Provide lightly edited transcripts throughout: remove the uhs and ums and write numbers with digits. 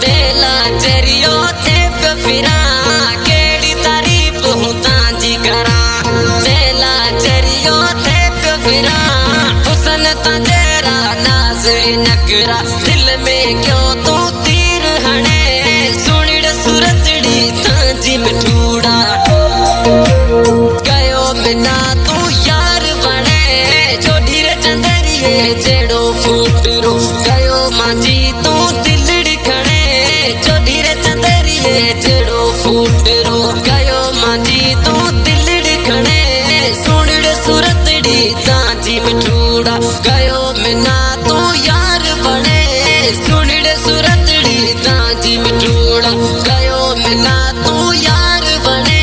तेला चरियो थे फिरा केड़ी तारीफ हूँ तांजी करा तेला चरियो थे फिरा हुसन तेरा नाज नकरा दिल में क्यों तू तीर हणे सुनिड़ सूरतड़ी तांजी मिठूड़ा गयो बिना तू यार बने जो ढीरे चंदरिए जेड़ो फूटरो गयो मांजी तू दिलड़ी खणे जो ढीरे चंदरिए जेड़ो फूटरो गयो मांजी तू दिलड़ी खणे सुनिड़ सूरतड़ी तांजी मिठूड़ा गयो बिना तू यार बने सुनिड़ सूरतड़ी तांजी मिठूड़ा गयो बिना तू यार बने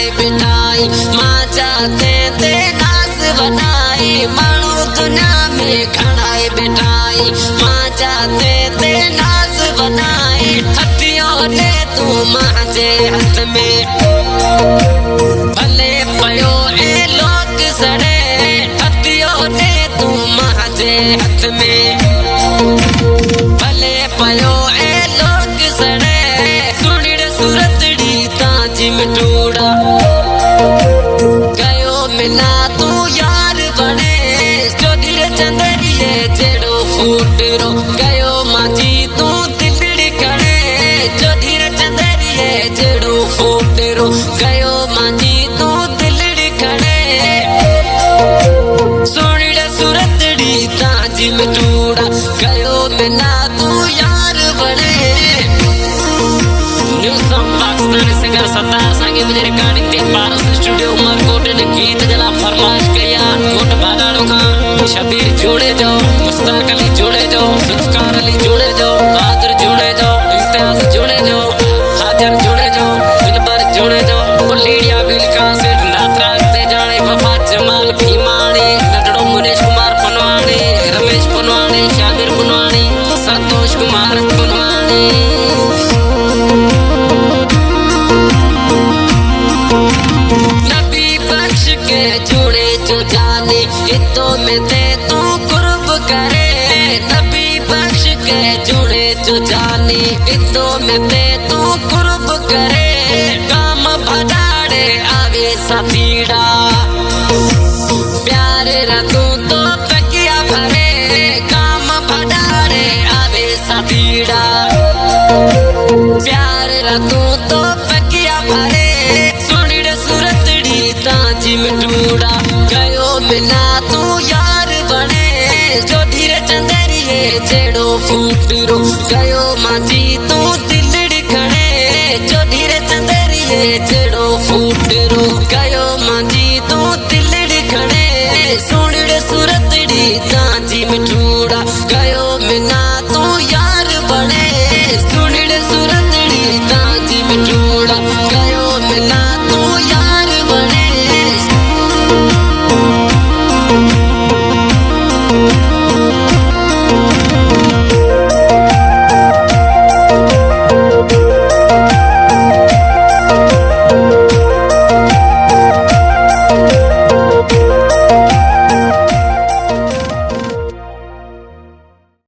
माँ चाहते ते नाज बनाई मानू दुनिया में खड़ाई बिठाई माँ चाहते ते नाज बनाई हथियों ने तू मांझे हाथ में भले पयो ए लोग सड़े हथियों ने तू मांझे हाथ में भले पयो ए लोग सड़े सुनिड़ सूरतड़ी तांजी मिठूड़ा गयो मिला तू यार बने जो धीरे चंदरिए जेड़ो फूटरो गयो मांझी तू दिलड़ी खड़े जो धीरे चंदरिए जेड़ो फूटरो गयो मांझी तू दिलड़ी खड़े सुनिड़ सूरतड़ी तांजी मिठूड़ा गयो मिला तू यार बने न्यू सॉन्ग पाकिस्तानी सिंगर सरदार संगे मुझे रिकॉर्डिंग थे पारस स्टूडियो उमरकोट ने गीत जला फरमाइश किया कोट बादाड़ो का शबीर जोड़े जाओ मुश्ताक अली जोड़े जाओ जुल्फकार अली जोड़े जाओ बहादुर जोड़े जाओ इम्तियाज जोड़े जाओ हाजर जोड़े जाओ दिलबर जोड़े जाओ लीडिया बिलका से नात्रा ते जाने वफा जमाल भीमाणी नटड़ो मुनेश कुमार पनवाणी रमेश पनवाणी शाबिर पनवाणी संतोष कुमार पनवाणी जुड़े जो जाने इतो में ते तू कुर्ब करे नबी बख्श के जुड़े जो जाने इतो में ते तू कुर्ब करे काम भदाड़े आवे सतीड़ा प्यारे रतू तो तकिया भरे काम भदाड़े आवे सतीड़ा प्यारे रतू तो तकिया भरे सुनिड़ सूरतड़ी तांजी मिठूड़ा गयो मिला तू यार बने जो धीरे चंदरिए जेड़ो फूटरो गयो मांझी तू दिलड़ी खड़े जो धीरे चंदरिए जेड़ो फूटरो गयो मांझी तू दिलड़ी खड़े सुनिड़ सूरतड़ी तांजी मिठूड़ा